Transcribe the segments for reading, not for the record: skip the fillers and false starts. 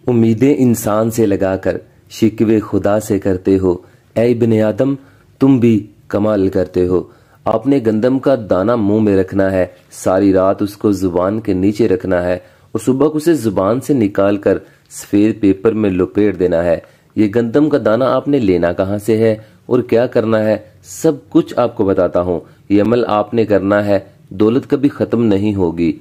امیدیں انسان سے لگا کر شکوے خدا سے کرتے ہو، اے ابن آدم تم بھی کمال کرتے ہو۔ آپ نے گندم کا دانہ منہ میں رکھنا ہے، ساری رات اس کو زبان کے نیچے رکھنا ہے اور صبح اسے زبان سے نکال کر سفید پیپر میں لپیٹ دینا ہے۔ یہ گندم کا دانہ آپ نے لینا کہاں سے ہے اور کیا کرنا ہے، سب کچھ آپ کو بتاتا ہوں۔ یہ عمل آپ نے کرنا ہے، دولت کبھی ختم نہیں ہوگی۔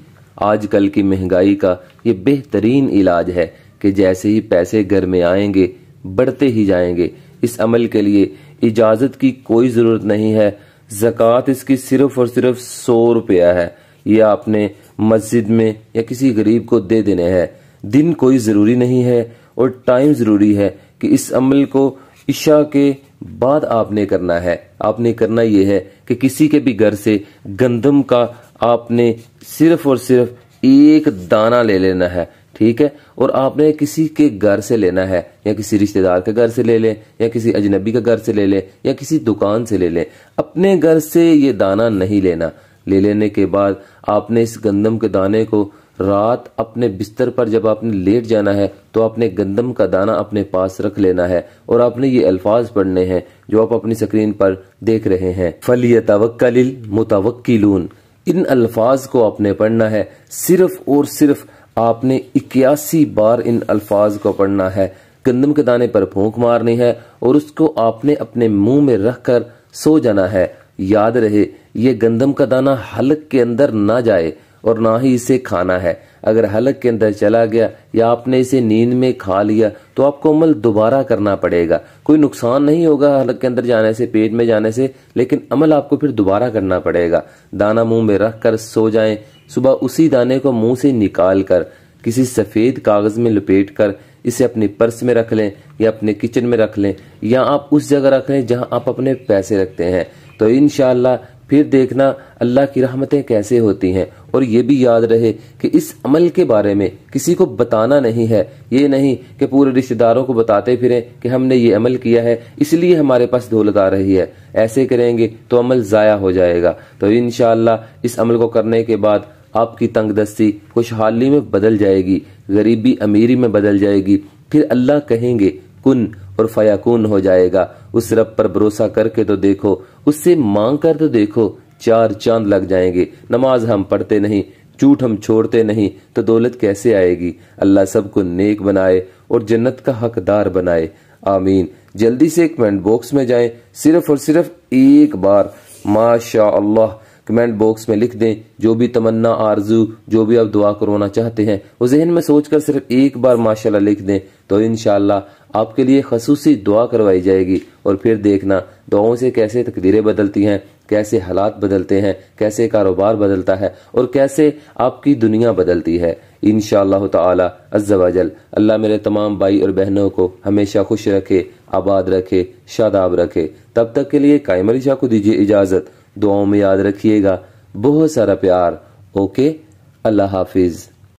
آج کل کی مہنگائی کا یہ بہترین علاج ہے کہ جیسے ہی پیسے گھر میں آئیں گے بڑھتے ہی جائیں گے۔ اس عمل کے لیے اجازت کی کوئی ضرورت نہیں ہے، زکوٰۃ اس کی صرف اور صرف 100 روپیہ ہے۔ یہ آپ نے مسجد میں یا کسی غریب کو دے دینے ہیں۔ دن کوئی ضروری نہیں ہے اور ٹائم ضروری ہے کہ اس عمل کو عشاء کے بعد آپ نے کرنا ہے۔ آپ نے کرنا یہ ہے کہ کسی کے بھی گھر سے گندم کا آپ نے صرف اور صرف ایک دانہ لے لینا ہے، ٹھیک ہے، اور آپ نے کسی کے گھر سے لینا ہے، یا کسی رشتہ دار کے گھر سے لے لیں یا کسی اجنبی کے گھر سے لے لیں یا کسی دکان سے لے لیں۔ اپنے گھر سے یہ دانہ نہیں لینا۔ لے لینے کے بعد آپ نے اس گندم کے دانے کو رات اپنے بستر پر جب آپ نے لیٹ جانا ہے تو آپ نے گندم کا دانہ اپنے پاس رکھ لینا ہے اور آپ نے یہ الفاظ پڑھنے ہیں جو آپ اپنی سکرین پر دیکھ رہے ہیں، فَلْيَتَوَكَّلِ الْمُتَوَكِّلُونَ۔ ان الفاظ کو آپ نے پڑھنا ہے، صرف اور صرف آپ نے 81 بار ان الفاظ کو پڑھنا ہے۔ گندم کے دانے پر پھونک مارنی ہے اور اس کو آپ نے اپنے منہ میں رکھ کر سو جانا ہے۔ یاد رہے یہ گندم کا دانہ حلق کے اندر نہ جائے اور نہ ہی اسے کھانا ہے۔ اگر حلق کے اندر چلا گیا یا آپ نے اسے نیند میں کھا لیا تو آپ کو عمل دوبارہ کرنا پڑے گا۔ کوئی نقصان نہیں ہوگا حلق کے اندر جانے سے، پیٹ میں جانے سے، لیکن عمل آپ کو پھر دوبارہ کرنا پڑے گا۔ دانہ منہ میں رکھ کر سو جائیں، صبح اسی دانے کو منہ سے نکال کر کسی سفید کاغذ میں لپیٹ کر اسے اپنی پرس میں رکھ لیں یا اپنے کچن میں رکھ لیں یا آپ اس جگہ رکھ لیں جہاں آپ اپنے پیسے رکھتے ہیں۔ تو انشاءاللہ پھر دیکھنا اللہ کی رحمتیں کیسے ہوتی ہیں۔ اور یہ بھی یاد رہے کہ اس عمل کے بارے میں کسی کو بتانا نہیں ہے۔ یہ نہیں کہ پورے رشتہ داروں کو بتاتے پھریں کہ ہم نے یہ عمل کیا ہے اس لیے ہمارے پاس دولت آ رہی ہے۔ ایسے کریں گے تو عمل ضائع ہو جائے گا۔ تو انشاءاللہ اس عمل کو کرنے کے بعد آپ کی تنگ دستی خوشحالی میں بدل جائے گی، غریبی امیری میں بدل جائے گی۔ پھر اللہ کہیں گے کن اور فیکون ہو جائے گا۔ اس رب پر بھروسہ کر کے تو دیکھو، اس سے مانگ کر تو دیکھو، 4 چاند لگ جائیں گے۔ نماز ہم پڑھتے نہیں، جھوٹ ہم چھوڑتے نہیں، تو دولت کیسے آئے گی؟ اللہ سب کو نیک بنائے اور جنت کا حقدار بنائے، آمین۔ جلدی سے کمنٹ باکس میں جائیں، صرف اور صرف ایک بار ماشاء اللہ کمنٹ باکس میں لکھ دیں جو بھی تمنا، آرزو، جو بھی آپ دعا کروانا چاہتے ہیں وہ ذہن میں سوچ کر صرف ایک بار ماشاءاللہ لکھ دیں، تو انشاءاللہ آپ کے لیے خصوصی دعا کروائی جائے گی۔ اور پھر دیکھنا دعاؤں سے کیسے تقدیریں بدلتی ہیں، کیسے حالات بدلتے ہیں، کیسے کاروبار بدلتا ہے اور کیسے آپ کی دنیا بدلتی ہے انشاءاللہ تعالی عز و جل۔ اللہ میرے تمام بھائی اور بہنوں کو ہمیشہ خوش رکھے، آباد رکھے، شاداب رکھے۔ تب تک کے لیے قائم علی شاہ کو دیجیے اجازت، دعاؤں میں یاد رکھیے گا، بہت سارا پیار۔ اوکے، اللہ حافظ۔